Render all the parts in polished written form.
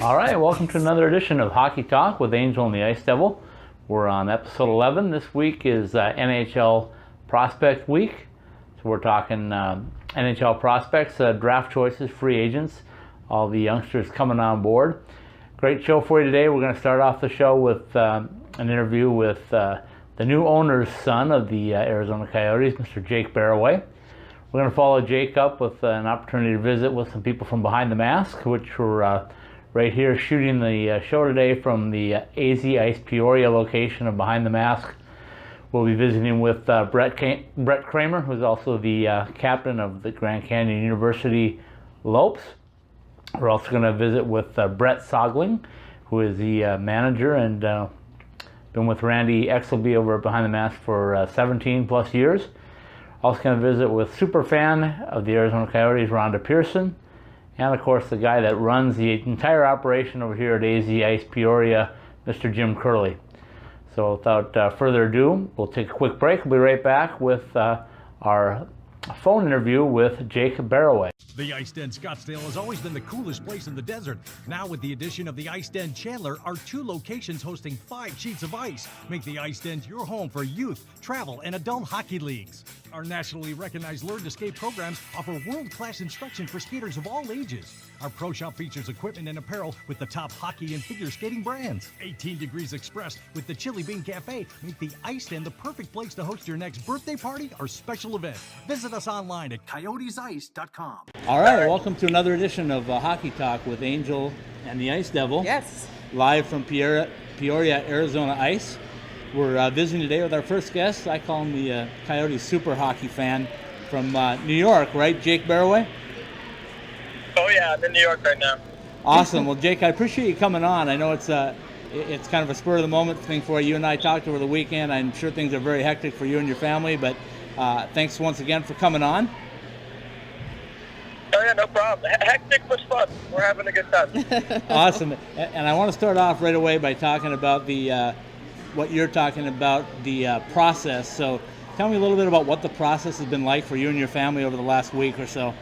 All right, welcome to another edition of Hockey Talk with Angel and the Ice Devil. We're on episode 11. This week is NHL Prospect Week. So we're talking NHL prospects, draft choices, free agents, all the youngsters coming on board. Great show for you today. We're going to start off the show with an interview with the new owner's son of the Arizona Coyotes, Mr. Jake Barraway. We're going to follow Jake up with an opportunity to visit with some people from Behind the Mask, which were right here shooting the show today from the AZ Ice Peoria location of Behind the Mask. We'll be visiting with Brett Kramer, who's also the captain of the Grand Canyon University Lopes. We're also going to visit with Brett Sogling, who is the manager and been with Randy Exelby over at Behind the Mask for 17 plus years. Also going to visit with superfan of the Arizona Coyotes, Rhonda Pearson, and of course the guy that runs the entire operation over here at AZ Ice Peoria, Mr. Jim Curley. So without further ado, we'll take a quick break. We'll be right back with our phone interview with Jake Barraway. The Ice Den Scottsdale has always been the coolest place in the desert. Now with the addition of the Ice Den Chandler, our 2 locations hosting 5 sheets of ice make the Ice Den your home for youth, travel, and adult hockey leagues. Our nationally recognized Learn to Skate programs offer world-class instruction for skaters of all ages. Our pro shop features equipment and apparel with the top hockey and figure skating brands. 18 Degrees Express with the Chili Bean Cafe make the Ice Den the perfect place to host your next birthday party or special event. Visit us online at coyotesice.com. All right, welcome to another edition of Hockey Talk with Angel and the Ice Devil. Yes. Live from Peoria, Arizona Ice. We're visiting today with our first guest. I call him the Coyotes super hockey fan from New York, right? Jake Barraway? Oh yeah, I'm in New York right now. Awesome. Well, Jake, I appreciate you coming on. I know it's kind of a spur of the moment thing for you. You and I talked over the weekend. I'm sure things are very hectic for you and your family, but thanks once again for coming on. Oh yeah, no problem. Hectic but fun. We're having a good time. Awesome. And I want to start off right away by talking about what you're talking about, the process. So tell me a little bit about what the process has been like for you and your family over the last week or so.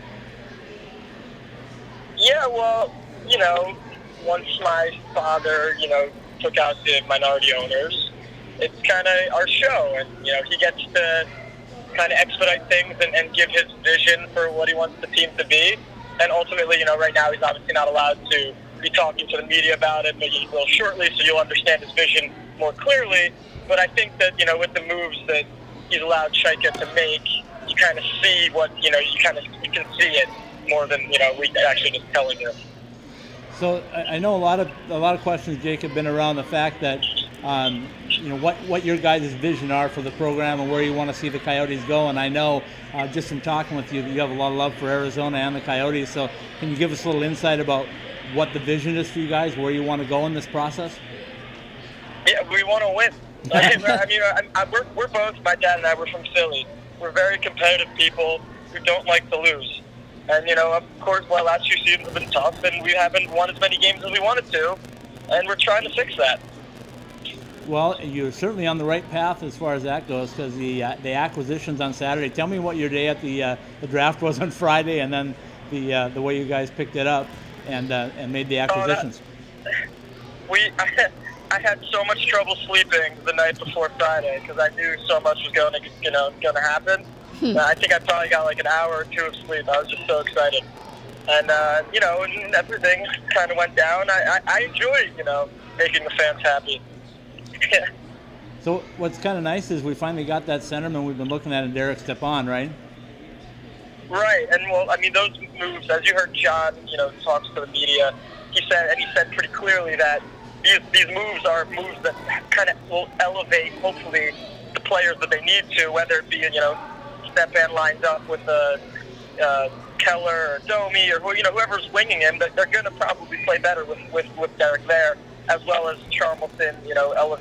Yeah, well, once my father, took out the minority owners, it's kind of our show. And, he gets to kind of expedite things and give his vision for what he wants the team to be. And ultimately, right now he's obviously not allowed to be talking to the media about it, but he will shortly, so you'll understand his vision more clearly. But I think that, with the moves that he's allowed Chaika to make, you kind of see what, you can see it more than, we actually just telling you. So I know a lot of questions, Jake, have been around the fact that, what your guys' vision are for the program and where you want to see the Coyotes go. And I know just from talking with you, you have a lot of love for Arizona and the Coyotes. So can you give us a little insight about what the vision is for you guys, where you want to go in this process? Yeah, we want to win. We're both, my dad and I, we're from Philly. We're very competitive people who don't like to lose. And, of course, last 2 seasons have been tough, and we haven't won as many games as we wanted to, and we're trying to fix that. Well, you're certainly on the right path as far as that goes, because the acquisitions on Saturday. Tell me what your day at the draft was on Friday, and then the way you guys picked it up and made the acquisitions. I had so much trouble sleeping the night before Friday because I knew so much was going to happen. I think I probably got like an hour or 2 of sleep. I was just so excited. And, and everything kind of went down. I enjoy, making the fans happy. So what's kind of nice is we finally got that centerman we've been looking at in Derek Stepan, right? Right. And, those moves, as you heard John, talks to the media, he said pretty clearly that these moves are moves that kind of will elevate, hopefully, the players that they need to, whether it be, Stepan lines up with Keller or Domi or whoever's winging him, they're going to probably play better with Derek there, as well as Charlton,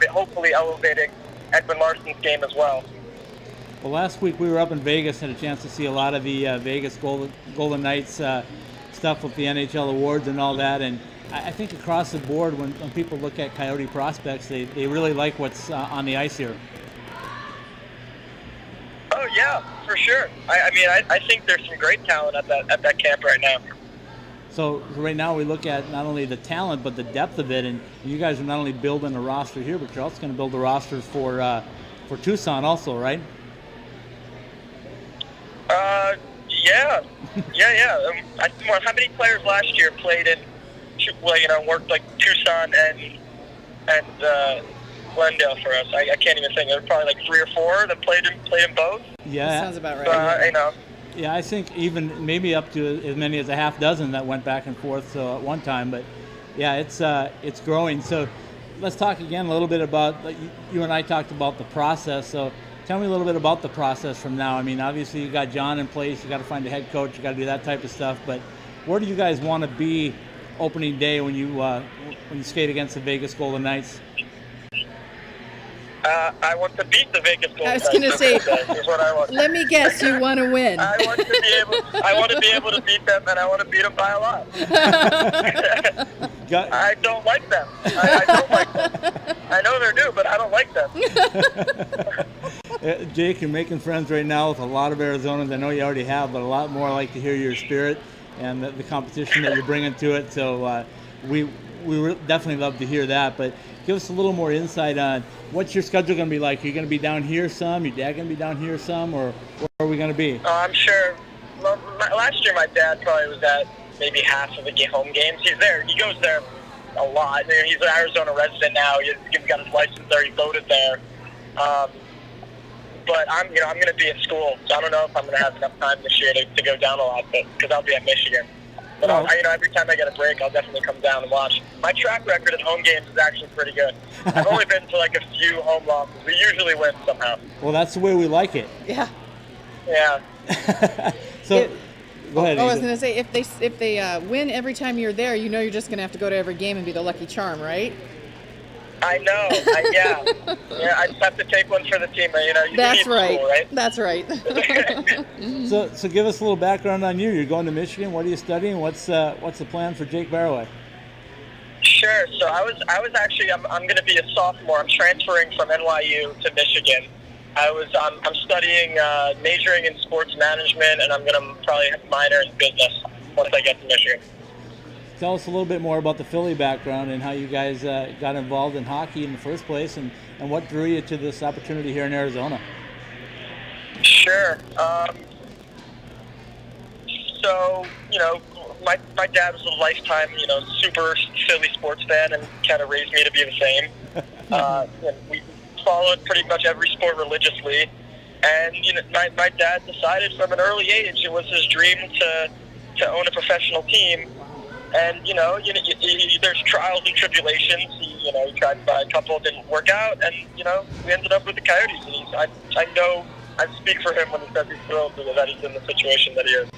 hopefully elevating Ekman Larsson's game as well. Well, last week we were up in Vegas and had a chance to see a lot of the Vegas Golden Knights stuff with the NHL awards and all that, and I think across the board when people look at Coyote prospects, they really like what's on the ice here. Oh yeah, for sure. I think there's some great talent at that camp right now. So right now we look at not only the talent but the depth of it, and you guys are not only building a roster here, but you're also going to build a roster for Tucson also, right? Yeah. How many players last year played in, worked like Tucson and Glendale for us? I can't even think. There were probably like 3 or 4 that played in both. Yeah, That sounds about right. Yeah, I think even maybe up to as many as a half dozen that went back and forth at one time. But yeah, it's growing. So let's talk again a little bit about, like, you and I talked about the process. So tell me a little bit about the process from now. I mean, obviously you got John in place. You got to find a head coach. You got to do that type of stuff. But where do you guys want to be opening day when you skate against the Vegas Golden Knights? I want to beat the Vegas Golden Knights. I was going to say, is what I want. let me guess, you want to win. I want to be able to beat them, and I want to beat them by a lot. I don't like them. I don't like them. I know they're new, but I don't like them. Jake, you're making friends right now with a lot of Arizonans. I know you already have, but a lot more like to hear your spirit and the competition that you're bringing to it. So we definitely love to hear that. But give us a little more insight on what's your schedule going to be like. Are you going to be down here some? Your dad going to be down here some? Or where are we going to be? I'm sure. Well, last year my dad probably was at maybe half of the home games. He's there. He goes there a lot. He's an Arizona resident now. He's got his license there. He voted there. But I'm going to be at school, so I don't know if I'm going to have enough time this year to go down a lot, because I'll be at Michigan. But every time I get a break, I'll definitely come down and watch. My track record at home games is actually pretty good. I've only been to like a few home losses. We usually win somehow. Well, that's the way we like it. Yeah. Yeah. So, go ahead. I was going to say, if they win every time you're there, you're just going to have to go to every game and be the lucky charm, right? I know. Yeah, I just have to take one for the team. That's right. School, right? That's right. So give us a little background on you. You're going to Michigan. What are you studying? What's the plan for Jake Barraway? Sure. So I was actually I'm going to be a sophomore. I'm transferring from NYU to Michigan. I'm studying majoring in sports management, and I'm going to probably minor in business once I get to Michigan. Tell us a little bit more about the Philly background and how you guys got involved in hockey in the first place, and what drew you to this opportunity here in Arizona. Sure. So, my dad was a lifetime, super Philly sports fan, and kind of raised me to be the same. And we followed pretty much every sport religiously. And, my dad decided from an early age it was his dream to own a professional team. And, there's trials and tribulations. He tried to buy a couple, didn't work out, and, we ended up with the Coyotes. And I speak for him when he says he's thrilled that he's in the situation that he is.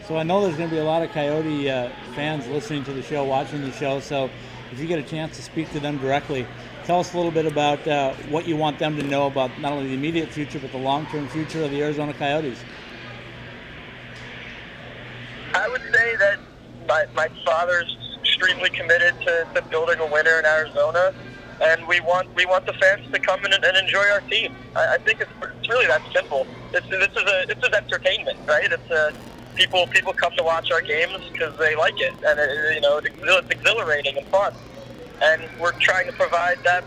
So I know there's going to be a lot of Coyote fans listening to the show, watching the show. So if you get a chance to speak to them directly, tell us a little bit about what you want them to know about not only the immediate future, but the long-term future of the Arizona Coyotes. I would say that my father's extremely committed to building a winner in Arizona, and we want the fans to come in and enjoy our team. I think it's really that simple. This is entertainment, right? People come to watch our games because they like it, and it's exhilarating and fun, and we're trying to provide that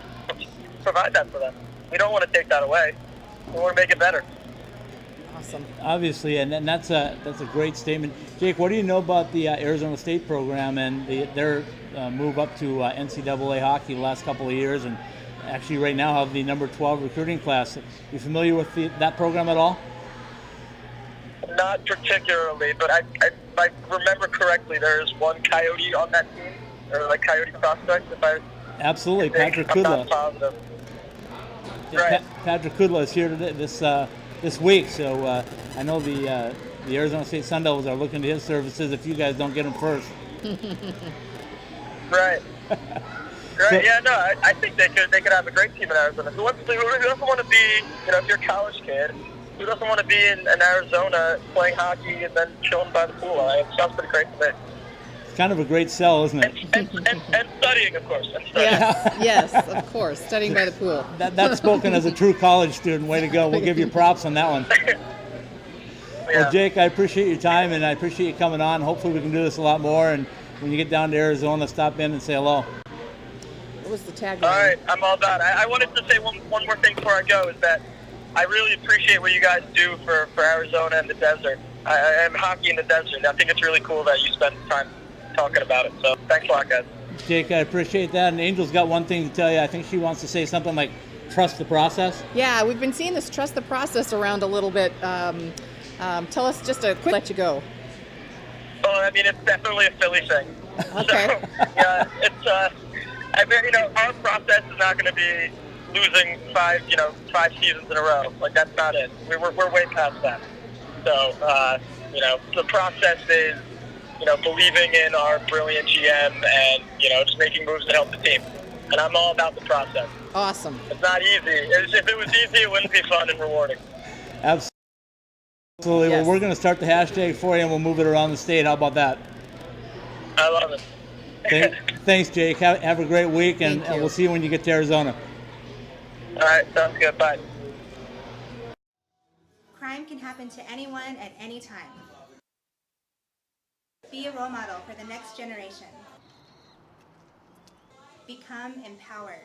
for them. We don't want to take that away. We want to make it better. Awesome. Obviously, and that's a great statement. Jake, what do you know about the Arizona State program and their move up to NCAA hockey the last couple of years, and actually right now have the number 12 recruiting class? You familiar with that program at all? Not particularly, but if I remember correctly, there is one Coyote on that team, or like Coyote prospect. Absolutely, Patrick Kudla. I'm not positive. Yeah, Right. Patrick Kudla is here today, this week, so I know the Arizona State Sun Devils are looking to his services if you guys don't get him first. Right. Right. Yeah. No. I think they could have a great team in Arizona. Who doesn't want to be? If you're a college kid, who doesn't want to be in Arizona playing hockey and then chilling by the pool? It sounds pretty great to me. It's kind of a great sell, isn't it? And studying, of course. And studying. Yes, of course. Studying by the pool. That's spoken as a true college student. Way to go. We'll give you props on that one. Well, Jake, I appreciate your time, and I appreciate you coming on. Hopefully we can do this a lot more, and when you get down to Arizona, stop in and say hello. What was the tagline? All right, I'm all done. I wanted to say one more thing before I go, is that I really appreciate what you guys do for Arizona and the desert. And hockey in the desert. I think it's really cool that you spend time talking about it. So thanks a lot, guys. Jake, I appreciate that. And Angel's got one thing to tell you. I think she wants to say something like, trust the process. Yeah, we've been seeing this trust the process around a little bit. Tell us just a quick let you go. Well, I mean, it's definitely a Philly thing. Okay. So, yeah, it's our process is not going to be losing five seasons in a row. Like, that's not it. We're way past that. So, the process is, believing in our brilliant GM and, just making moves that help the team. And I'm all about the process. Awesome. It's not easy. If it was easy, it wouldn't be fun and rewarding. Absolutely. Yes. Well, we're going to start the hashtag for you, and we'll move it around the state. How about that? I love it. Thanks, Jake. Have a great week, and Thank you. we'll see you when you get to Arizona. All right, sounds good. Bye. Crime can happen to anyone at any time. Be a role model for the next generation. Become empowered.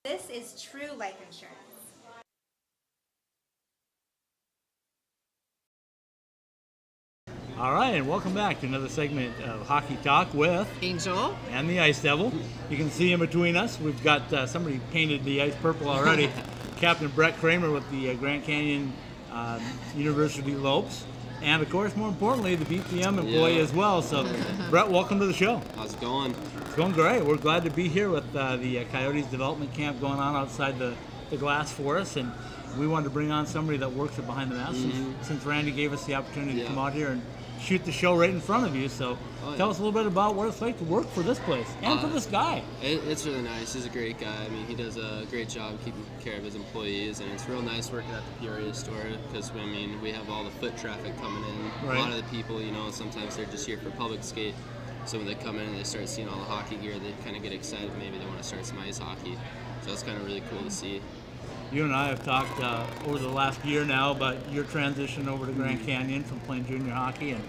This is true life insurance. All right, and welcome back to another segment of Hockey Talk with Angel. and the Ice Devil. You can see in between us, we've got somebody painted the ice purple already. Captain Brett Kramer with the Grand Canyon University Lopes. And of course, more importantly, the BPM employee as well. So, Brett, welcome to the show. How's it going? It's going great. We're glad to be here with the Coyotes development camp going on outside the glass for us. And we wanted to bring on somebody that works at Behind the Mask since Randy gave us the opportunity to come out here and shoot the show right in front of you. So tell us a little bit about what it's like to work for this place and for this guy. It's really nice. He's a great guy. I mean, he does a great job keeping care of his employees, and it's real nice working at the Peoria store because, I mean, we have all the foot traffic coming in. Right. A lot of the people, sometimes they're just here for public skate. So when they come in and they start seeing all the hockey gear, they kind of get excited. Maybe they want to start some ice hockey. So it's kind of really cool to see. You and I have talked over the last year now about your transition over to Grand Canyon from playing junior hockey, and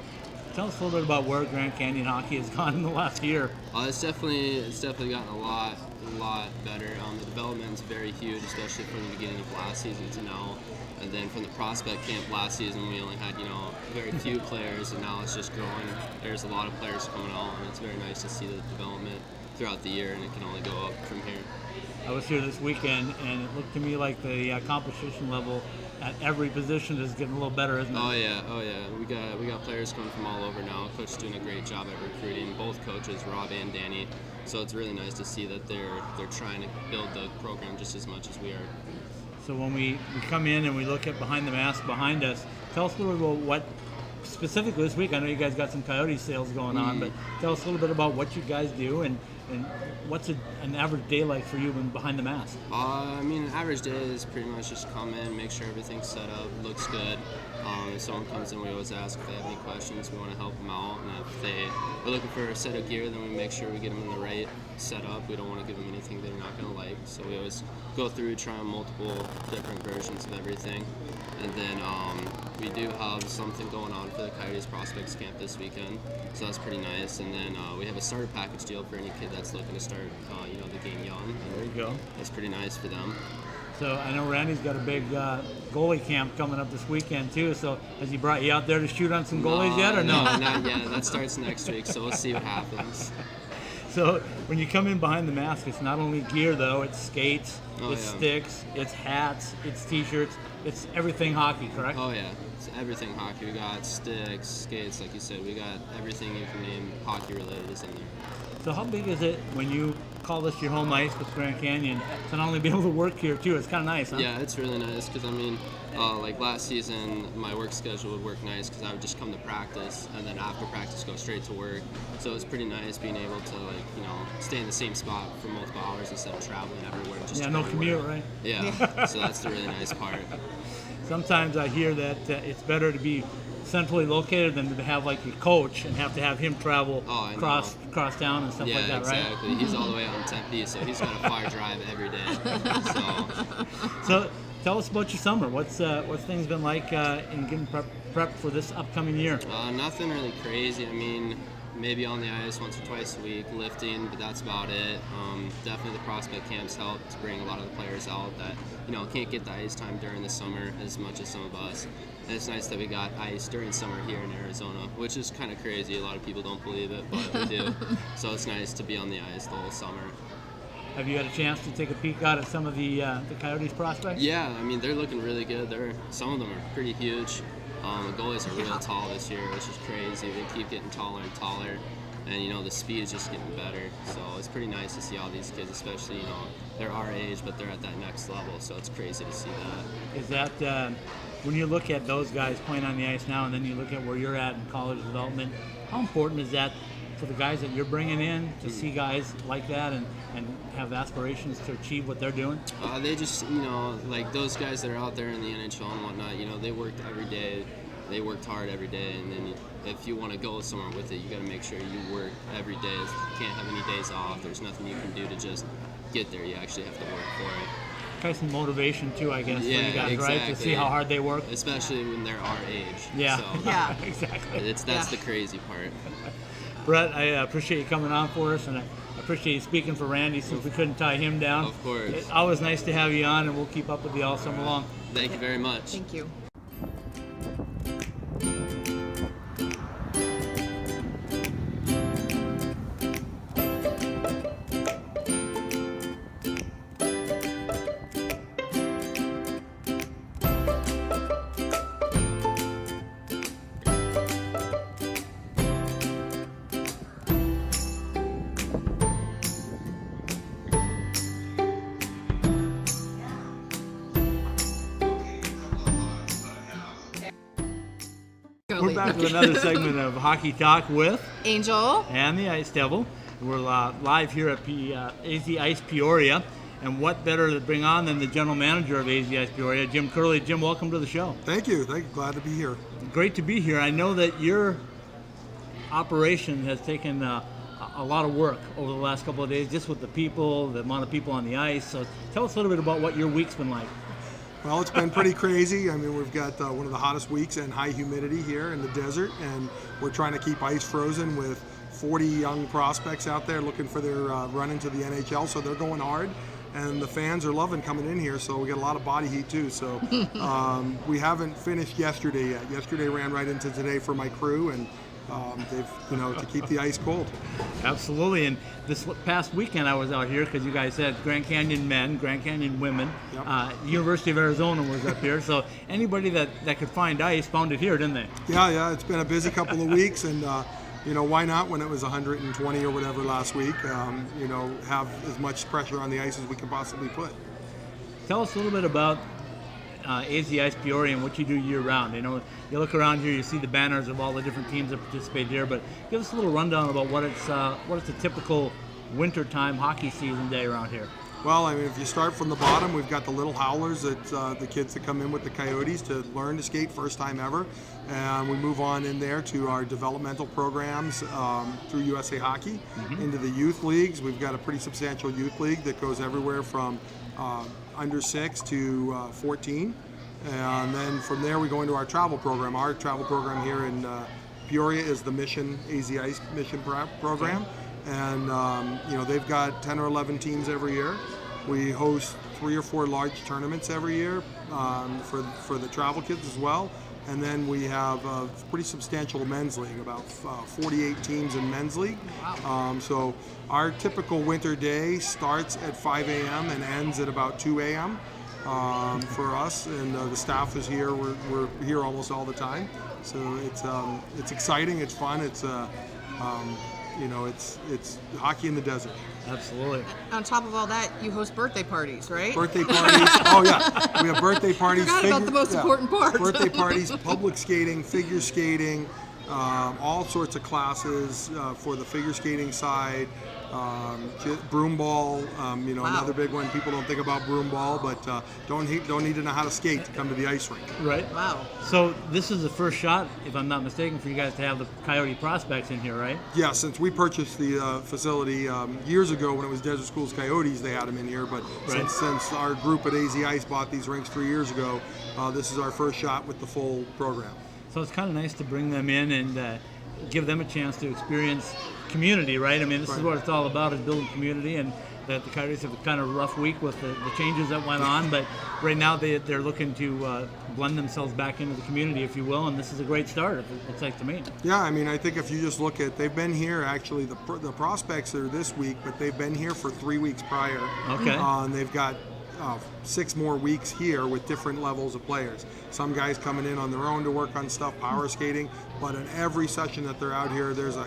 tell us a little bit about where Grand Canyon hockey has gone in the last year. It's definitely gotten a lot better. The development is very huge, especially from the beginning of last season to now. And then from the prospect camp last season, we only had very few players, and now it's just growing. There's a lot of players coming on, and it's very nice to see the development throughout the year, and it can only go up from here. I was here this weekend, and it looked to me like the competition level at every position is getting a little better, isn't it? Oh yeah. We got players coming from all over now. Coach is doing a great job at recruiting, both coaches, Rob and Danny. So it's really nice to see that they're trying to build the program just as much as we are. So when we come in and we look at Behind the Mask behind us, tell us a little bit about what specifically this week. I know you guys got some Coyote sales going on, but tell us a little bit about what you guys do and what's an average day like for you when Behind the Mask? Average day is pretty much just come in, make sure everything's set up, looks good. If someone comes in, we always ask if they have any questions. We want to help them out, and if they are looking for a set of gear, then we make sure we get them in the right setup. We don't want to give them anything they're not going to like, so we always go through trying multiple different versions of everything. And then we do have something going on for the Coyotes Prospects Camp this weekend, so that's pretty nice. And then we have a starter package deal for any kid that's looking to start, the game young. There you go. It's pretty nice for them. So I know Randy's got a big goalie camp coming up this weekend too. So has he brought you out there to shoot on some goalies yet, or no? Not yet. That starts next week, so we'll see what happens. So when you come in Behind the Mask, it's not only gear though, it's skates, sticks, it's hats, it's t-shirts, it's everything hockey, correct? Oh yeah, it's everything hockey. We got sticks, skates, like you said, we got everything you can name hockey related is in there. So how big is it when you call this your home ice with Grand Canyon to not only be able to work here too? It's kind of nice, huh? Yeah, it's really nice because like last season, my work schedule would work nice because I would just come to practice and then after practice go straight to work. So it's pretty nice being able to stay in the same spot for multiple hours instead of traveling everywhere. No commute, right? Yeah, so that's the really nice part. Sometimes I hear that it's better to be centrally located than to have like your coach and have to have him travel Oh, I cross town and stuff Yeah, like that, right? exactly. He's all the way out in Tempe, so he's got a far drive every day. So tell us about your summer. What's things been like in getting prep for this upcoming year? Nothing really crazy. I mean, maybe on the ice once or twice a week, lifting, but that's about it. Definitely the prospect camps help to bring a lot of the players out that, can't get the ice time during the summer as much as some of us. And it's nice that we got ice during summer here in Arizona, which is kind of crazy. A lot of people don't believe it, but we do. So it's nice to be on the ice the whole summer. Have you had a chance to take a peek out at some of the Coyotes prospects? Yeah, I mean, they're looking really good. Some of them are pretty huge. The goalies are real tall this year, which is crazy. They keep getting taller and taller, and the speed is just getting better. So it's pretty nice to see all these kids, especially they're our age, but they're at that next level. So it's crazy to see that. Is that when you look at those guys playing on the ice now, and then you look at where you're at in college development? How important is that for the guys that you're bringing in to see guys like that and have aspirations to achieve what they're doing? They just, like those guys that are out there in the NHL and whatnot, they worked every day. They worked hard every day, and then if you want to go somewhere with it, you got to make sure you work every day. You can't have any days off. There's nothing you can do to just get there. You actually have to work for it. Kind of some motivation too, I guess, for Yeah, you guys, exactly. right? To see how hard they work. Especially when they're our age. Yeah, So Yeah. exactly. that's the crazy part. Brett, I appreciate you coming on for us, and I appreciate you speaking for Randy since we couldn't tie him down. Of course. It's always nice to have you on, and we'll keep up with you all summer long. Thank you very much. Thank you. We're back with another segment of Hockey Talk with Angel. and the Ice Devil. We're live here at AZ Ice Peoria, and what better to bring on than the general manager of AZ Ice Peoria, Jim Curley. Jim, welcome to the show. Thank you. Glad to be here. Great to be here. I know that your operation has taken a lot of work over the last couple of days, just with the people, the amount of people on the ice. So tell us a little bit about what your week's been like. Well, it's been pretty crazy. I mean, we've got one of the hottest weeks and high humidity here in the desert, and we're trying to keep ice frozen with 40 young prospects out there looking for their run into the NHL, so they're going hard. And the fans are loving coming in here, so we get a lot of body heat too. So we haven't finished yesterday yet. Yesterday ran right into today for my crew, and they've, to keep the ice cold. Absolutely. And this past weekend I was out here because you guys had Grand Canyon men, Grand Canyon women. Yep. University of Arizona was up here. So anybody that could find ice found it here, didn't they? Yeah. It's been a busy couple of weeks, and why not when it was 120 or whatever last week? Have as much pressure on the ice as we can possibly put. Tell us a little bit about AZ Ice Peoria and what you do year-round. You look around here, you see the banners of all the different teams that participate here, but give us a little rundown about what it's a typical wintertime hockey season day around here. Well, I mean, if you start from the bottom, we've got the little howlers, that the kids that come in with the Coyotes to learn to skate first time ever, and we move on in there to our developmental programs through USA Hockey, into the youth leagues. We've got a pretty substantial youth league that goes everywhere from under 6 to 14, and then from there we go into our travel program. Our travel program here in Peoria is the Mission AZ Ice Mission program, and they've got 10 or 11 teams every year. We host 3 or 4 large tournaments every year for the travel kids as well. And then we have a pretty substantial men's league, about 48 teams in men's league. So our typical winter day starts at 5 a.m. and ends at about 2 a.m. For us, and the staff is here. We're here almost all the time. So it's exciting. It's fun. It's it's hockey in the desert. Absolutely. On top of all that, you host birthday parties, right? Birthday parties. Oh yeah, we have birthday parties. Forgot about the most important part. Birthday parties, public skating, figure skating, all sorts of classes for the figure skating side. Broom ball, another big one. People don't think about broom ball, but don't need to know how to skate to come to the ice rink. Right. Wow. So this is the first shot, if I'm not mistaken, for you guys to have the Coyote prospects in here, right? Yeah, since we purchased the facility years ago when it was Desert Schools Coyotes, they had them in here. But Right. since our group at AZ Ice bought these rinks 3 years ago, this is our first shot with the full program. So it's kind of nice to bring them in and give them a chance to experience community, right? I mean, this is Right. what it's all about, is building community, and that the Coyotes have a kind of rough week with the changes that went on, but right now they're looking to blend themselves back into the community, if you will, and this is a great start, it looks like to me. Yeah, I mean, I think if you just look at, they've been here, actually, the prospects are this week, but they've been here for 3 weeks prior. Okay. And they've got 6 more weeks here with different levels of players. Some guys coming in on their own to work on stuff, power skating, but in every session that they're out here, there's a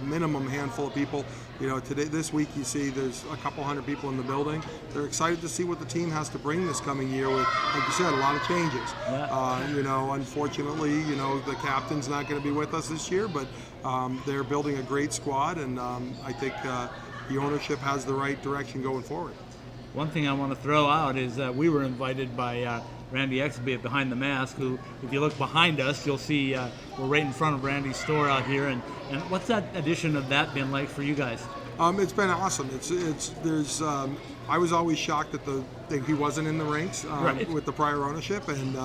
minimum handful of people. This week you see there's a couple hundred people in the building. They're excited to see what the team has to bring this coming year with, like you said, a lot of changes. Yeah. Unfortunately, the captain's not going to be with us this year, but they're building a great squad, and I think the ownership has the right direction going forward. One thing I want to throw out is we were invited by Randy Exby at Behind the Mask, who, if you look behind us, you'll see we're right in front of Randy's store out here. And what's that edition of that been like for you guys? It's been awesome. I was always shocked that he wasn't in the rinks Right. with the prior ownership, and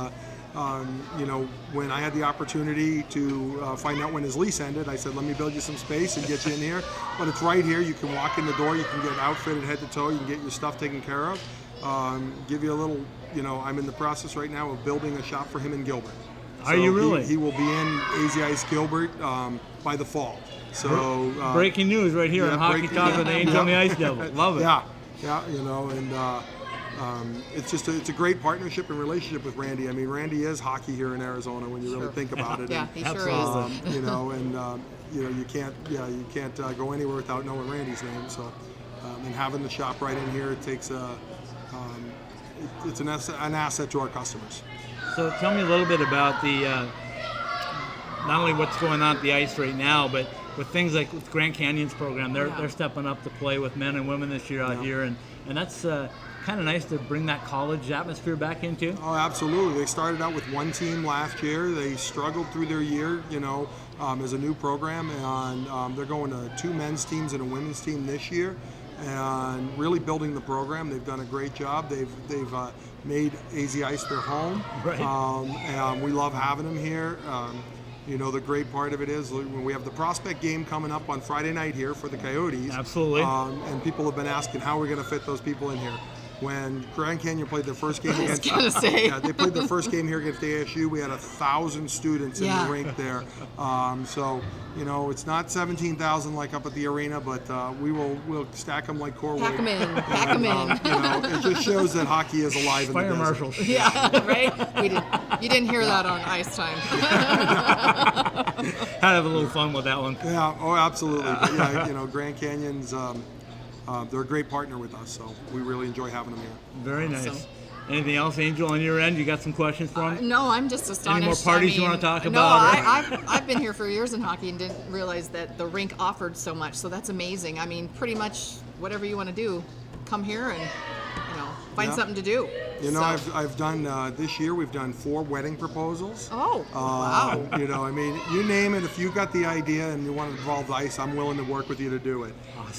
when I had the opportunity to find out when his lease ended, I said, let me build you some space and get you in here. But it's right here. You can walk in the door. You can get outfitted head to toe. You can get your stuff taken care of. Give you a little, I'm in the process right now of building a shop for him in Gilbert. Are you really? He will be in AZ Ice Gilbert by the fall. So Breaking news right here on Hockey Talk with Angel and the Ice Devil. Love it. Yeah, it's a great partnership and relationship with Randy. I mean, Randy is hockey here in Arizona when you really think about it. Yeah, And, he sure Absolutely. is. you can't go anywhere without knowing Randy's name. So, and having the shop right in here, it takes it's an asset to our customers. So tell me a little bit about the not only what's going on at the ice right now, but with things like with Grand Canyon's program, they're stepping up to play with men and women this year out here, and that's kind of nice to bring that college atmosphere back into. Oh, absolutely. They started out with one team last year. They struggled through their year, as a new program, and they're going to 2 men's teams and a women's team this year, and really building the program. They've done a great job. They've made AZ Ice their home, Right. and we love having them here. The great part of it is when we have the prospect game coming up on Friday night here for the Coyotes. Absolutely. And people have been asking how we're going to fit those people in here. When Grand Canyon played their first game against, they played their first game here against ASU. We had 1,000 students in the rink there. It's not 17,000 like up at the arena, but we'll stack them like Corwood. Pack 'em in. Pack 'em in. It just shows that hockey is alive in the Fire desert. marshal. Yeah, right? You didn't hear that on Ice Time. Had to have a little fun with that one. Yeah, oh, absolutely. But yeah, Grand Canyon's, they're a great partner with us, so we really enjoy having them here. Very nice. Awesome. Anything else, Angel, on your end? You got some questions for him? No, I'm just astonished. Any more parties you wanna talk no, about, or- I've been here for years in hockey and didn't realize that the rink offered so much. So that's amazing. I mean, pretty much whatever you want to do, come here and find Yeah. something to do. So- I've done this year. We've done 4 wedding proposals. Oh, wow. I mean, you name it. If you got the idea and you want to involve the ice, I'm willing to work with you to do it.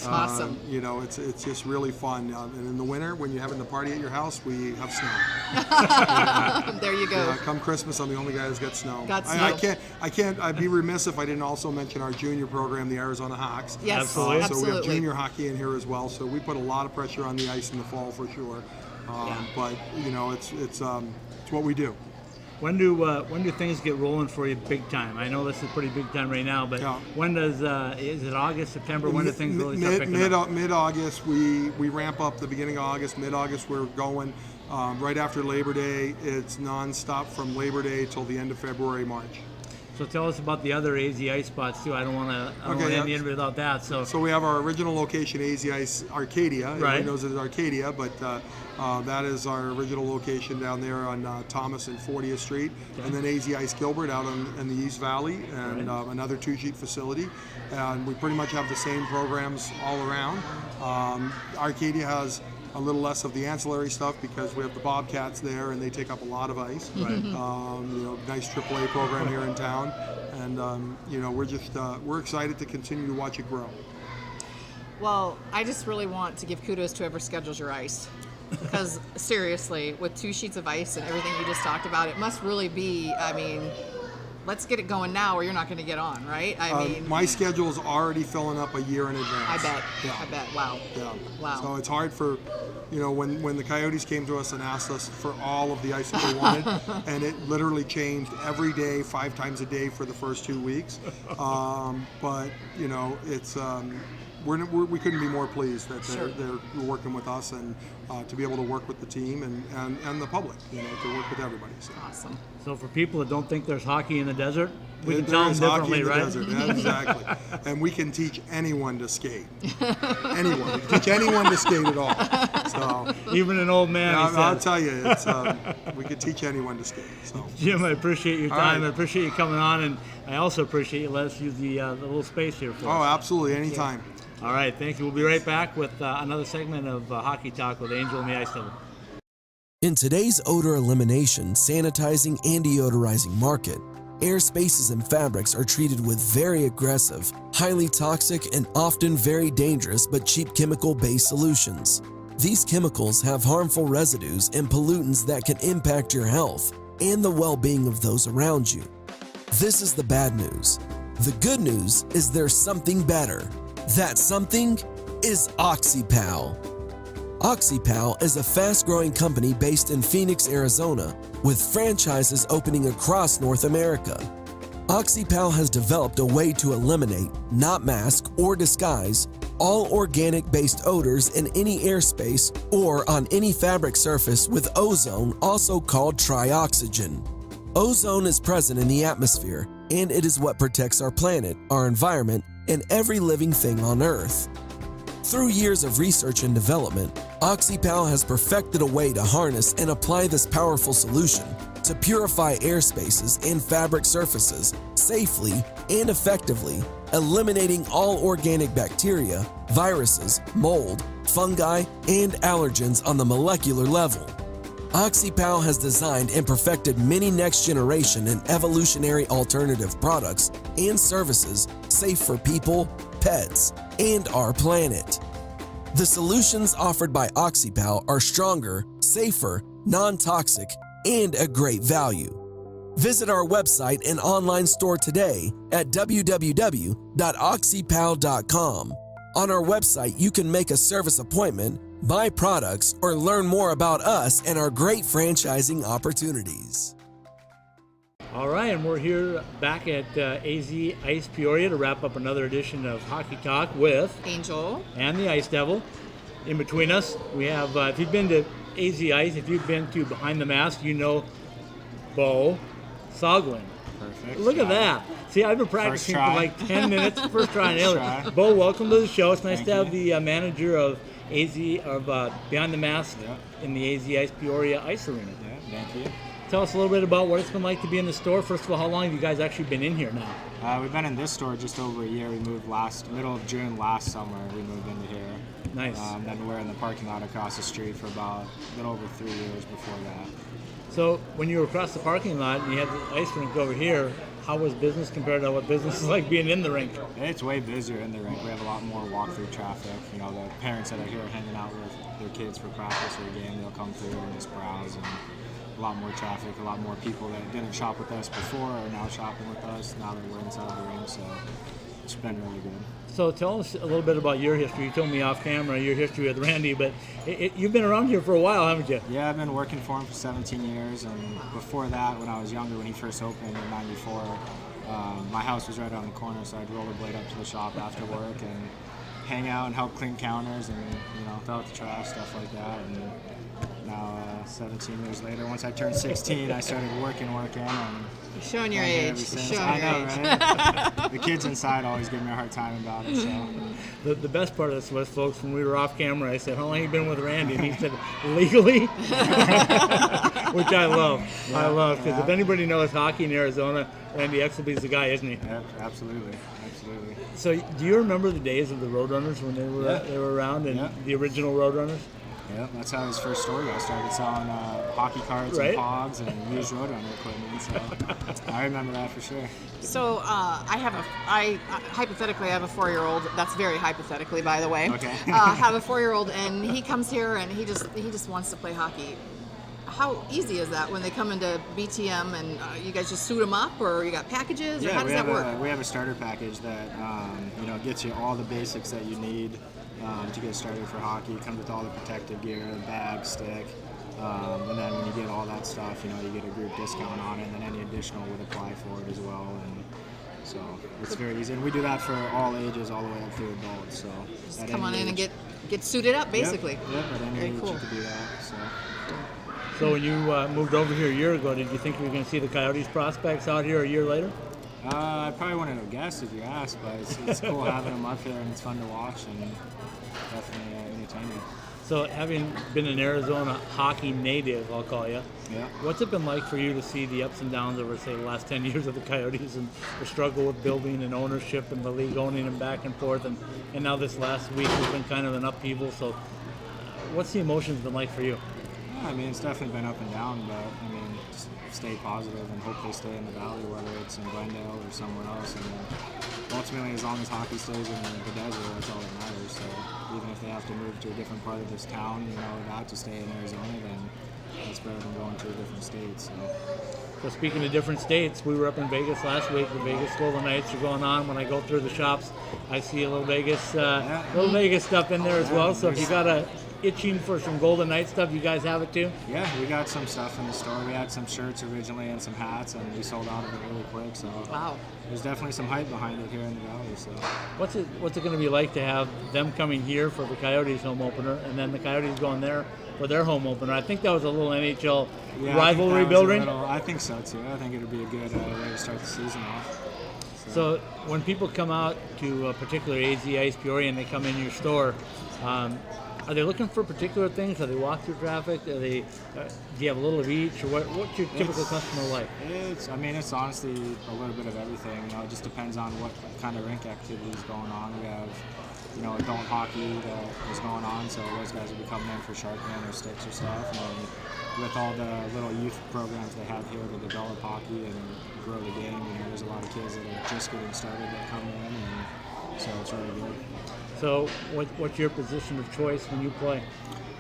Awesome. It's just really fun. And in the winter, when you're having the party at your house, we have snow. There you go. Come Christmas, I'm the only guy who's got snow. Got I snow. can't. I'd be remiss if I didn't also mention our junior program, the Arizona Hawks. Yes, Absolutely. So we have absolutely. junior hockey in here as well. So we put a lot of pressure on the ice in the fall for sure. But it's what we do. When do things get rolling for you big time? I know this is pretty big time right now, but Yeah. when does is it August, September? When do things really start picking up? Mid-August, we ramp up the beginning of August. Mid-August, we're going right after Labor Day. It's nonstop from Labor Day till the end of February, March. So tell us about the other AZ Ice spots too. I don't want to end the interview without that. So we have our original location, AZ Ice Arcadia. Right. Everybody knows it as Arcadia, but that is our original location down there on Thomas and 40th Street. Okay. And then AZ Ice Gilbert out in the East Valley, and another 2-sheet facility. And we pretty much have the same programs all around. Arcadia has a little less of the ancillary stuff because we have the Bobcats there and they take up a lot of ice. Right. Nice AAA program here in town, and we're excited to continue to watch it grow. Well, I just really want to give kudos to whoever schedules your ice. Because seriously, with 2 sheets of ice and everything you just talked about, it must really be, let's get it going now or you're not going to get on, right? My schedule is already filling up a year in advance. I bet. Yeah. I bet. Wow. Yeah. Wow. So it's hard for, when the Coyotes came to us and asked us for all of the ice that they wanted, and it literally changed every day, 5 times a day for the first 2 weeks. But it's we couldn't be more pleased that they're working with us and to be able to work with the team and the public, to work with everybody. So. Awesome. So for people that don't think there's hockey in the desert, we can There tell them is hockey differently, in the right? desert. Yeah, exactly. And we can teach anyone to skate. Anyone. We can teach anyone to skate at all. So Even an old man. he I'll says. tell you, it's we could teach anyone to skate. So. Jim, I appreciate your All time. right. I appreciate you coming on, and I also appreciate you letting us use the little space here for Oh, us. absolutely, anytime. All right, thank you. We'll be right back with another segment of Hockey Talk with Angel and the Ice Devil. In today's odor elimination, sanitizing, and deodorizing market, air spaces and fabrics are treated with very aggressive, highly toxic, and often very dangerous but cheap chemical-based solutions. These chemicals have harmful residues and pollutants that can impact your health and the well-being of those around you. This is the bad news. The good news is there's something better. That something is OxyPal. OxyPal is a fast-growing company based in Phoenix, Arizona, with franchises opening across North America. OxyPal has developed a way to eliminate, not mask or disguise, all organic-based odors in any airspace or on any fabric surface with ozone, also called trioxygen. Ozone is present in the atmosphere, and it is what protects our planet, our environment, and every living thing on Earth. Through years of research and development, OxyPal has perfected a way to harness and apply this powerful solution to purify air spaces and fabric surfaces safely and effectively, eliminating all organic bacteria, viruses, mold, fungi, and allergens on the molecular level. OxyPal has designed and perfected many next-generation and evolutionary alternative products and services safe for people, pets, and our planet. The solutions offered by OxyPal are stronger, safer, non-toxic, and a great value. Visit our website and online store today at www.oxypal.com. On our website, you can make a service appointment, buy products, or learn more about us and our great franchising opportunities. All right, and we're here back at AZ Ice Peoria to wrap up another edition of Hockey Talk with Angel. and the Ice Devil. In between us, we have, if you've been to AZ Ice, if you've been to Behind the Mask, you know Bo Soglin. Perfect. Look at that. See, I've been practicing for like 10 minutes. First try. Nailed it. Bo, welcome to the show. It's nice Thank to have you. the manager of Behind the Mask in the AZ Ice Peoria Ice Arena. Yeah, thank you. Tell us a little bit about what it's been like to be in the store. First of all, how long have you guys actually been in here now? We've been in this store just over a year. We moved middle of June last summer. We moved into here. Nice. Then we're in the parking lot across the street for about a little over 3 years before that. So when you were across the parking lot and you had the ice rink over here, how was business compared to what business is like being in the rink? It's way busier in the rink. We have a lot more walk-through traffic. You know, the parents that are here hanging out with their kids for practice or a game, they'll come through and just browse. And a lot more traffic, a lot more people that didn't shop with us before are now shopping with us now that we're inside the rink. So it's been really good. So tell us a little bit about your history. You told me off camera your history with Randy, but you've been around here for a while, haven't you? Yeah, I've been working for him for 17 years, and before that, when I was younger, when he first opened in '94, my house was right around the corner, so I'd rollerblade up to the shop after work and hang out and help clean counters and, you know, throw out the trash, stuff like that. And now 17 years later. Once I turned 16, I started working, and You're showing your been here age. ever since. Showing I your know, age. right? The kids inside always give me a hard time about it. So The best part of this was, folks, when we were off camera, I said, how long have you been with Randy? And he said, legally? Which I love. I love, because if anybody knows hockey in Arizona, Randy Exelby's the guy, isn't he? yeah, absolutely. So do you remember the days of the Roadrunners when they were around, and Yeah. the original Roadrunners? Yeah, that's how his first store got started, selling hockey cards Right. and pogs and used Roadrunner equipment. So I remember that for sure. So I hypothetically have a 4-year-old. That's very hypothetically, by the way. Okay. Have a 4-year-old, and he comes here and he just wants to play hockey. How easy is that when they come into BTM, and you guys just suit them up, or you got packages, or how does that work? We have a starter package that gets you all the basics that you need to get started for hockey. It comes with all the protective gear, bag, stick, and then when you get all that stuff, you get a group discount on it, and then any additional would apply for it as well. And so it's very easy, and we do that for all ages, all the way up through adults. So Just at come on any in and age. get suited up, basically. Yep, at any Very age cool. you could do that. So. So when you moved over here a year ago, did you think you were going to see the Coyotes prospects out here a year later? I probably wouldn't have guessed if you asked, but it's cool having them up here, and it's fun to watch, and definitely entertaining. So having been an Arizona hockey native, I'll call you, Yeah. what's it been like for you to see the ups and downs over, say, the last 10 years of the Coyotes, and the struggle with building and ownership and the league owning them back and forth, and now this last week has been kind of an upheaval. So what's the emotions been like for you? I mean, it's definitely been up and down, but I mean, just stay positive and hope they stay in the valley, whether it's in Glendale or somewhere else. And ultimately, as long as hockey stays in the desert, that's all that matters. So even if they have to move to a different part of this town, not to stay in Arizona, then that's better than going to a different state. So speaking of different states, we were up in Vegas last week. The Vegas Golden Knights are going on. When I go through the shops, I see a little Vegas stuff in there as well. So if you got a itching for some Golden Knight stuff, you guys have it too? Yeah, we got some stuff in the store. We had some shirts originally and some hats, and we sold out of it really quick. So Wow. there's definitely some hype behind it here in the valley. So What's it going to be like to have them coming here for the Coyotes home opener, and then the Coyotes going there for their home opener? I think that was a little NHL rivalry building. I think so too. I think it would be a good way to start the season off. So when people come out to a particular AZ Ice Peoria and they come in your store, are they looking for particular things? Are they walk through traffic? Are they? Do you have a little of each, or what's your typical customer like? It's honestly a little bit of everything. It just depends on what kind of rink activity is going on. We have, adult hockey that is going on, so those guys will be coming in for sharpening or sticks or stuff. And with all the little youth programs they have here to develop hockey and grow the game, there's a lot of kids that are just getting started that come in, and so it's really good. So what's your position of choice when you play?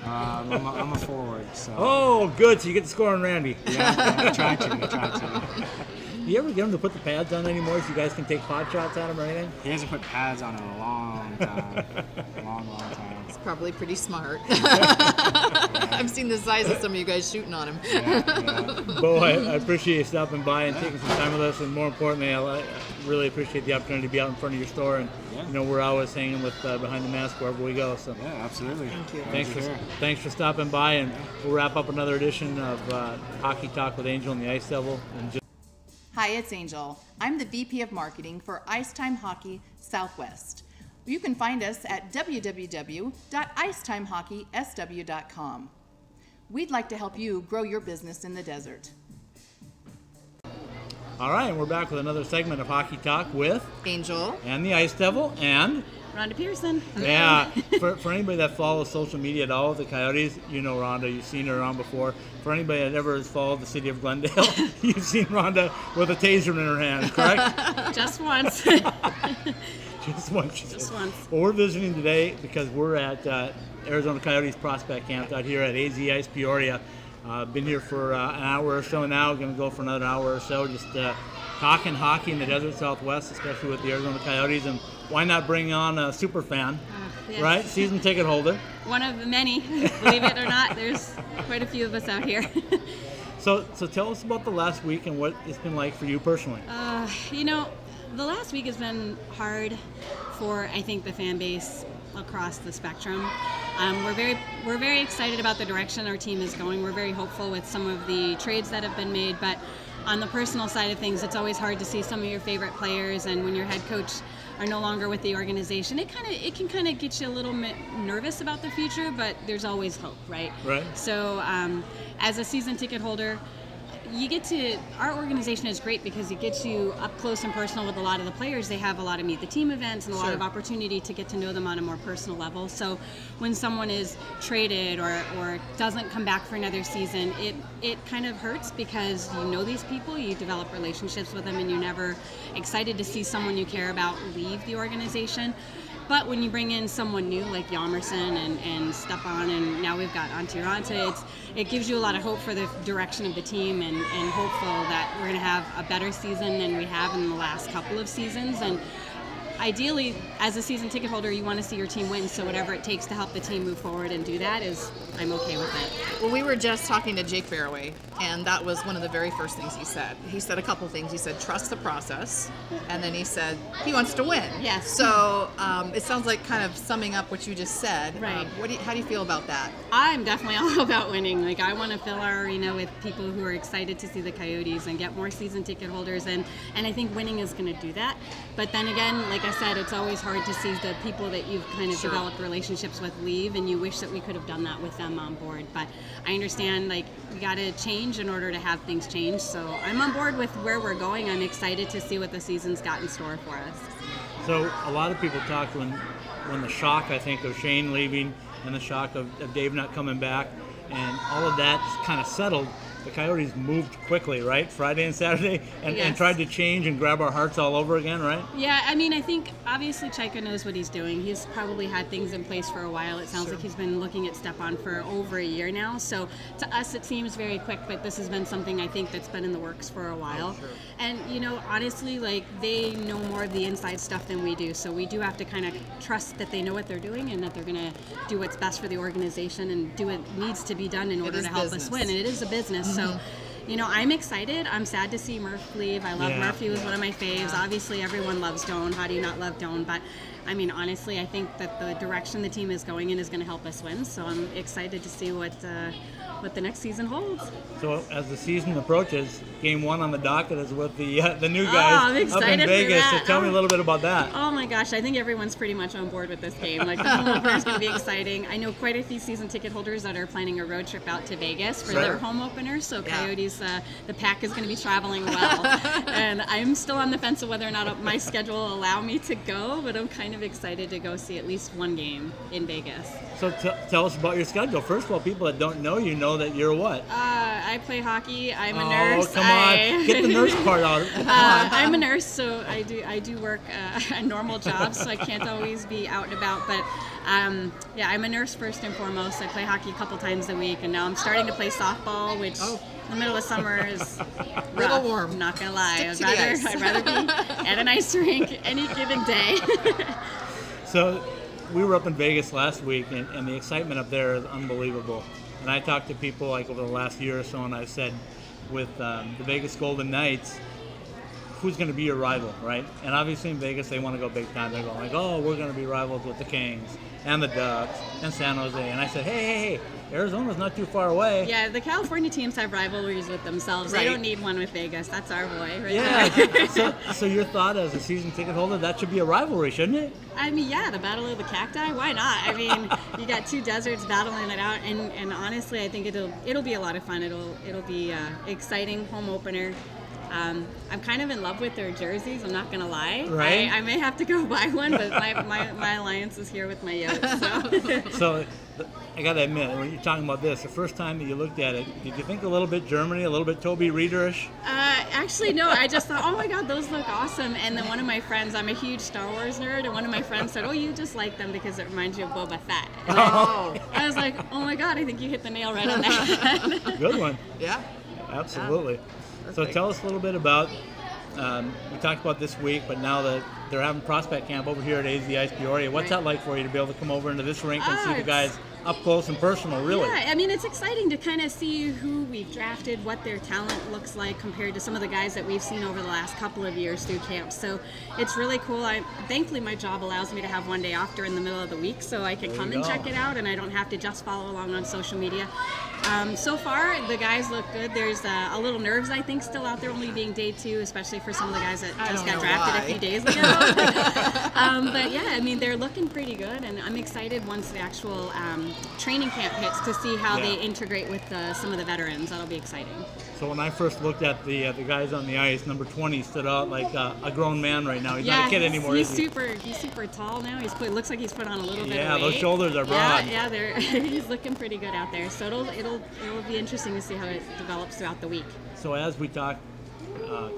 I'm a forward. So. Oh, good. So you get to score on Randy. Yeah, I try to. Do you ever get him to put the pads on anymore so you guys can take pot shots at him or anything? He hasn't put pads on in a long time. long time. It's probably pretty smart. I've seen the size of some of you guys shooting on him. Yeah. Bo, I appreciate you stopping by and taking some time with us, and more importantly, I really appreciate the opportunity to be out in front of your store, and we're always hanging with Behind the Mask wherever we go. So yeah, absolutely. Thank you. Thanks for stopping by, and we'll wrap up another edition of Hockey Talk with Angel and the Ice Devil. Hi, it's Angel. I'm the VP of Marketing for Icetime Hockey Southwest. You can find us at www.icetimehockeysw.com. We'd like to help you grow your business in the desert. All right, and we're back with another segment of Hockey Talk with Angel and the Ice Devil and Rhonda Pearson. Yeah, for anybody that follows social media at all with the Coyotes, you know Rhonda, you've seen her around before. For anybody that ever has followed the city of Glendale, you've seen Rhonda with a taser in her hand, correct? Just once. Just once. Just once. Well, we're visiting today because we're at Arizona Coyotes prospect camp out here at AZ Ice Peoria. Been here for an hour or so now, going to go for another hour or so, just talking hockey in the desert Southwest, especially with the Arizona Coyotes, and why not bring on a super fan, Yes. right? Season ticket holder. One of the many, believe it or not. There's quite a few of us out here. So tell us about the last week and what it's been like for you personally. The last week has been hard for, I think, the fan base across the spectrum. We're very excited about the direction our team is going. We're very hopeful with some of the trades that have been made, but on the personal side of things, it's always hard to see some of your favorite players, and when your head coach are no longer with the organization, it can kind of get you a little bit nervous about the future, but there's always hope, right? Right. So as a season ticket holder, our organization is great because it gets you up close and personal with a lot of the players. They have a lot of meet the team events and a lot of opportunity to get to know them on a more personal level. So when someone is traded or doesn't come back for another season, it kind of hurts because you know these people, you develop relationships with them, and you're never excited to see someone you care about leave the organization. But when you bring in someone new like Yamerson and Stepan, and now we've got Antiranta, it gives you a lot of hope for the direction of the team, and hopeful that we're going to have a better season than we have in the last couple of seasons. And ideally, as a season ticket holder, you want to see your team win, so whatever it takes to help the team move forward and do that I'm okay with it. Well, we were just talking to Jake Barraway, and that was one of the very first things he said. He said a couple things. He said, trust the process, and then he said he wants to win. Yes. So it sounds like kind of summing up what you just said. Right. How do you feel about that? I'm definitely all about winning. Like, I want to fill our arena with people who are excited to see the Coyotes and get more season ticket holders, and I think winning is going to do that. But then again, like I said, it's always hard to see the people that you've kind of developed relationships with leave, and you wish that we could have done that with them on board. But I understand, like, we got to change in order to have things change. So I'm on board with where we're going. I'm excited to see what the season's got in store for us. So a lot of people talked when the shock, I think, of Shane leaving and the shock of Dave not coming back, and all of that kind of settled. The Coyotes moved quickly, right? Friday and Saturday, and tried to change and grab our hearts all over again, right? Yeah, I mean, I think obviously Chaika knows what he's doing. He's probably had things in place for a while. It sounds like he's been looking at Stepan for over a year now. So to us, it seems very quick, but this has been something I think that's been in the works for a while. And, you know, honestly, like, they know more of the inside stuff than we do. So we do have to kind of trust that they know what they're doing and that they're going to do what's best for the organization and do what needs to be done in order to help us win. And it is a business. So, you know, I'm excited. I'm sad to see Murph leave. I love Murph. He was one of my faves. Obviously, everyone loves Doan. How do you not love Doan? But, I mean, honestly, I think that the direction the team is going in is going to help us win. So I'm excited to see what the next season holds. So as the season approaches, game one on the docket is with the new I'm guys up in excited Vegas. for So that. tell me a little bit about that. Oh my gosh, I think everyone's pretty much on board with this game. Like, the home opener is going to be exciting. I know quite a few season ticket holders that are planning a road trip out to Vegas for their home opener. So Coyotes, the pack is going to be traveling well. And I'm still on the fence of whether or not my schedule will allow me to go, but I'm kind of excited to go see at least one game in Vegas. So tell us about your schedule. First of all, people that don't know you know that you're what? I play hockey. I'm a nurse. Oh, come on. Get the nurse part out. I'm a nurse, so I do work a normal job, so I can't always be out and about. But I'm a nurse first and foremost. I play hockey a couple times a week, and now I'm starting to play softball, which in the middle of summer is Little warm. I'm not gonna lie. Stick to the ice. I'd rather be at an ice rink any given day. So we were up in Vegas last week, and the excitement up there is unbelievable. And I talked to people like over the last year or so, and I said, with the Vegas Golden Knights, who's going to be your rival, right? And obviously in Vegas, they want to go big time. They're going like, oh, we're going to be rivals with the Kings and the Ducks and San Jose. And I said, hey, Arizona's not too far away. Yeah, the California teams have rivalries with themselves. Right. They don't need one with Vegas. That's our boy. Right Yeah. there. So your thought as a season ticket holder, that should be a rivalry, shouldn't it? I mean, yeah, the Battle of the Cacti. Why not? I mean, you got two deserts battling it out, and honestly, I think it'll be a lot of fun. It'll be exciting home opener. I'm kind of in love with their jerseys. I'm not gonna lie. Right. I may have to go buy one, but my alliance is here with my yoke. So I gotta admit, when you're talking about this, the first time that you looked at it, did you think a little bit Germany, a little bit Toby Reederish? Actually, no. I just thought, oh my God, those look awesome. And then one of my friends, I'm a huge Star Wars nerd, and one of my friends said, oh, you just like them because it reminds you of Boba Fett. And I was like, oh my God, I think you hit the nail right on the head. Good one. Yeah. Absolutely. So tell us a little bit about, we talked about this week, but now that they're having prospect camp over here at AZ Ice Peoria, what's that like for you to be able to come over into this rink and see the guys up close and personal, really. Yeah, I mean, it's exciting to kind of see who we've drafted, what their talent looks like compared to some of the guys that we've seen over the last couple of years through camp. So it's really cool. Thankfully, my job allows me to have one day off during the middle of the week, so I can come and check it out, and I don't have to just follow along on social media. So far, the guys look good. There's a little nerves, I think, still out there, only being day 2, especially for some of the guys that just got drafted a few days ago. But yeah, I mean, they're looking pretty good, and I'm excited once the actual training camp hits to see how they integrate with some of the veterans. That'll be exciting. So when I first looked at the guys on the ice, number 20 stood out like a grown man right now. He's not a kid anymore, he's is he? He's super tall now. Looks like he's put on a little bit of weight. Yeah, those shoulders are broad. Yeah, he's looking pretty good out there. So it'll be interesting to see how it develops throughout the week. So as we talk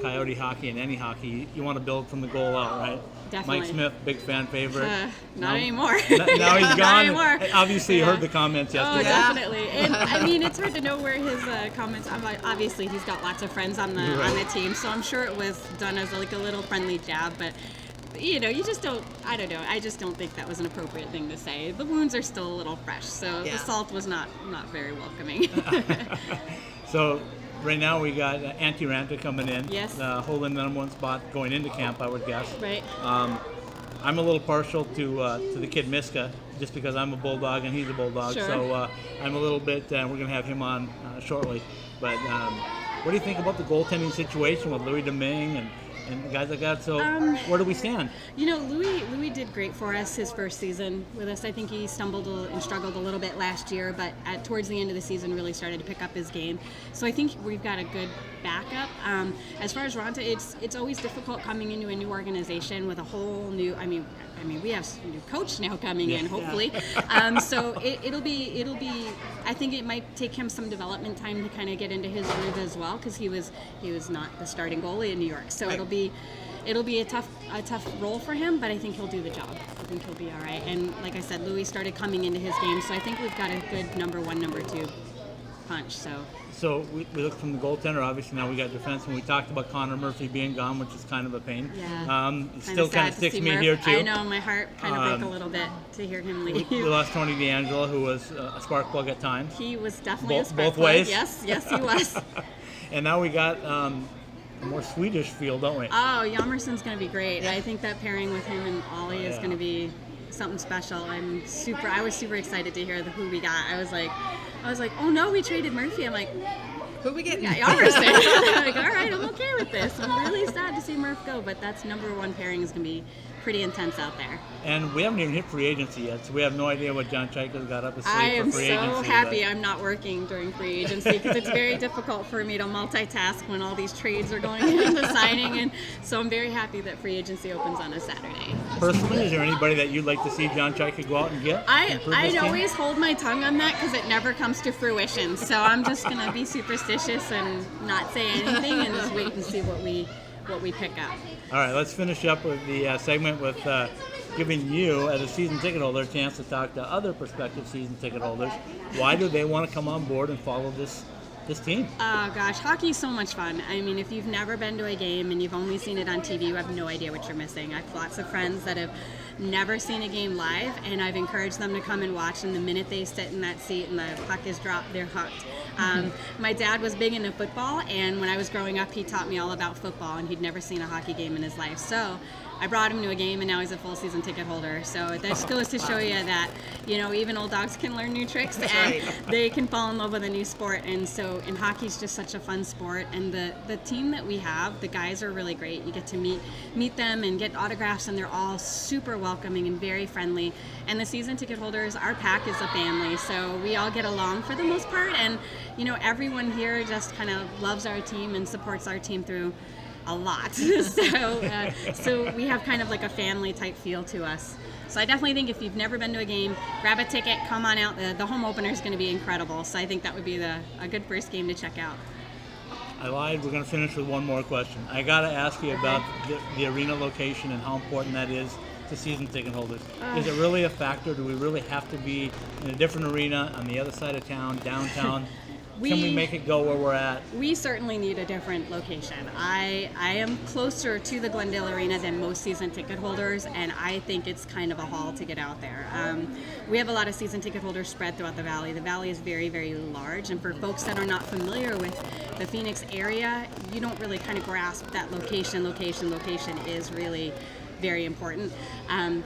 Coyote hockey and any hockey, you want to build from the goal out, right? Definitely. Mike Smith, big fan favorite. Not anymore. Now he's gone. Not anymore. Obviously, you heard the comments yesterday. Oh, definitely. And I mean, it's hard to know where his comments. Obviously, he's got lots of friends on the team, so I'm sure it was done as like a little friendly jab, but. You just don't, I don't know, I just don't think that was an appropriate thing to say. The wounds are still a little fresh, so the salt was not very welcoming. So right now we got Antti Ranta coming in. Yes. Holding the number 1 spot going into camp, I would guess. Right. I'm a little partial to the kid Miska, just because I'm a Bulldog and he's a Bulldog. Sure. So I'm a little bit, we're going to have him on shortly. But what do you think about the goaltending situation with Louis Domingue and guys like that? So where do we stand? Louis did great for us his first season with us. I think he stumbled and struggled a little bit last year, but towards the end of the season really started to pick up his game. So I think we've got a good backup. As far as Ranta, it's always difficult coming into a new organization with a whole new, I mean we have a new coach now coming in, hopefully. So it'll be. I think it might take him some development time to kind of get into his groove as well, because he was not the starting goalie in New York. So it'll be a tough role for him, but I think he'll do the job. I think he'll be all right. And like I said, Louis started coming into his game, so I think we've got a good number 1, number 2 punch. So we look from the goaltender. Obviously now we got defenseman. We talked about Connor Murphy being gone, which is kind of a pain. Yeah. It still kind of sticks me here too. I know, my heart kind of broke a little bit to hear him leave. We lost Tony DeAngelo, who was a spark plug at times. He was definitely a spark both plug. ways. Yes, he was. And now we got a more Swedish field, don't we? Oh, Yamerson's going to be great. I think that pairing with him and Ollie is going to be something special. I was super excited to hear who we got. I was like, oh no, we traded Murphy. I'm like, who we getting? Yamerson. I'm like, all right, I'm okay with this. I'm really sad to see Murph go, but that's number 1 pairing is going to be pretty intense out there. And we haven't even hit free agency yet, so we have no idea what John Chaika's got up his sleeve for free agency. I am so happy I'm not working during free agency, because it's very difficult for me to multitask when all these trades are going into signing, and so I'm very happy that free agency opens on a Saturday. Personally, is there anybody that you'd like to see John Chaika go out and get? I'd always hold my tongue on that, because it never comes to fruition, so I'm just going to be superstitious and not say anything and just wait and see what we pick up. All right, let's finish up with the segment with giving you, as a season ticket holder, a chance to talk to other prospective season ticket holders. Why do they want to come on board and follow this team? Oh gosh, hockey's so much fun. I mean, if you've never been to a game and you've only seen it on TV, you have no idea what you're missing. I have lots of friends that have never seen a game live, and I've encouraged them to come and watch, and the minute they sit in that seat and the puck is dropped, they're hooked. My dad was big into football, and when I was growing up, he taught me all about football, and he'd never seen a hockey game in his life. So I brought him to a game, and now he's a full season ticket holder. So that just goes to show you that, even old dogs can learn new tricks, and they can fall in love with a new sport. And hockey's just such a fun sport. And the team that we have, the guys are really great. You get to meet them and get autographs, and they're all super welcoming and very friendly. And the season ticket holders, our pack is a family, so we all get along for the most part. And everyone here just kind of loves our team and supports our team through a lot. So we have kind of like a family type feel to us. So I definitely think if you've never been to a game, grab a ticket, come on out. The home opener is going to be incredible. So I think that would be a good first game to check out. I lied. We're going to finish with one more question. I got to ask you about the arena location and how important that is to season ticket holders. Is it really a factor? Do we really have to be in a different arena on the other side of town, downtown? can we make it go where we're at? We certainly need a different location. I am closer to the Glendale Arena than most season ticket holders, and I think it's kind of a haul to get out there. We have a lot of season ticket holders spread throughout the valley. The valley is very, very large, and for folks that are not familiar with the Phoenix area, you don't really kind of grasp that location is really very important.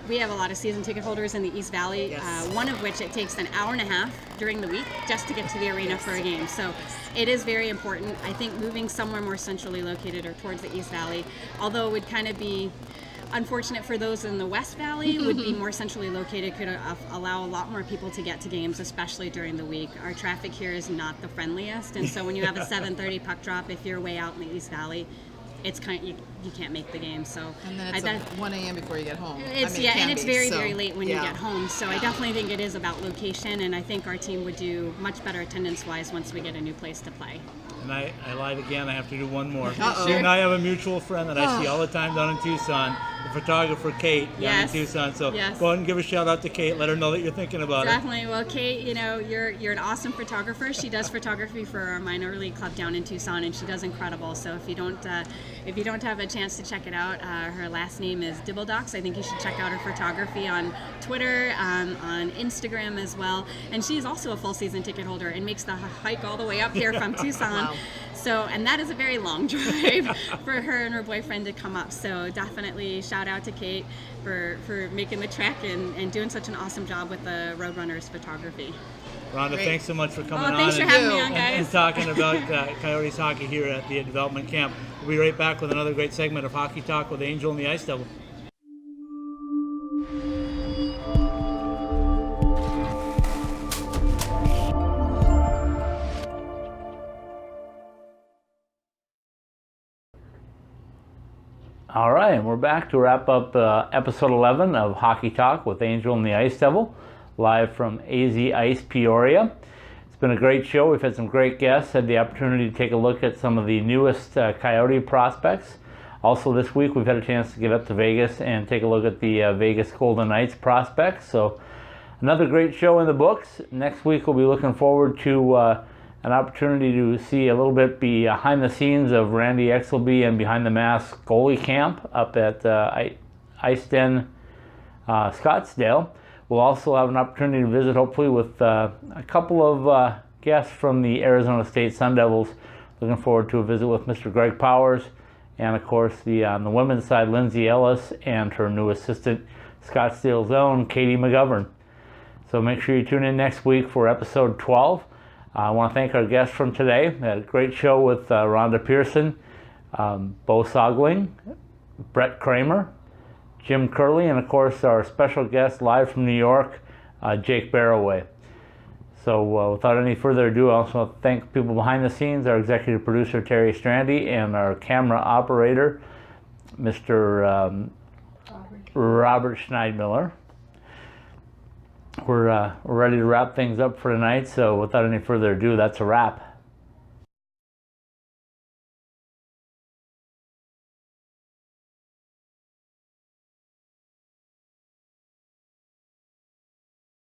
We have a lot of season ticket holders in the East Valley, one of which it takes an hour and a half during the week just to get to the arena for a game. So it is very important. I think moving somewhere more centrally located or towards the East Valley, although it would kind of be unfortunate for those in the West Valley, would be more centrally located, could allow a lot more people to get to games, especially during the week. Our traffic here is not the friendliest, and so when you have a 7:30 puck drop, if you're way out in the East Valley, it's kind of, you can't make the game. So and then it's 1 a.m. before you get home. It's and it's very very late when you get home. So I definitely think it is about location, and I think our team would do much better attendance wise once we get a new place to play. And I lied again. I have to do one more. Uh-oh. You and I have a mutual friend that I see all the time down in Tucson, the photographer Kate down in Tucson. So go ahead and give a shout out to Kate. Let her know that you're thinking about Definitely. Well, Kate, you know, you're an awesome photographer. She does photography for our minor league club down in Tucson, and she does incredible. So if you don't have a chance to check it out, her last name is Dibbledox. I think you should check out her photography on Twitter, on Instagram as well. And she's also a full season ticket holder and makes the hike all the way up here from Tucson. Wow. So, and that is a very long drive for her and her boyfriend to come up. So definitely shout out to Kate for making the trek and doing such an awesome job with the Roadrunners photography. Rhonda, thanks so much for coming on. Thanks for having me on, guys. And talking about Coyotes hockey here at the development camp. We'll be right back with another great segment of Hockey Talk with Angel and the Ice Devil. All right, and we're back to wrap up episode 11 of Hockey Talk with Angel and the Ice Devil, live from AZ Ice Peoria. It's been a great show. We've had some great guests, had the opportunity to take a look at some of the newest Coyote prospects. Also this week we've had a chance to get up to Vegas and take a look at the Vegas Golden Knights prospects. So another great show in the books. Next week we'll be looking forward to an opportunity to see a little bit behind the scenes of Randy Exelby and Behind the Mask goalie camp up at Ice Den Scottsdale. We'll also have an opportunity to visit, hopefully, with a couple of guests from the Arizona State Sun Devils. Looking forward to a visit with Mr. Greg Powers, and of course on the women's side, Lindsay Ellis and her new assistant, Scottsdale's own Katie McGovern. So make sure you tune in next week for episode 12. I want to thank our guests from today. We had a great show with Rhonda Pearson, Bo Sogling, Brett Kramer, Jim Curley, and of course our special guest live from New York, Jake Barroway. So without any further ado, I also want to thank people behind the scenes, our executive producer Terry Strandy, and our camera operator, Mr. Robert Schneidmiller. We're ready to wrap things up for tonight, so without any further ado, that's a wrap.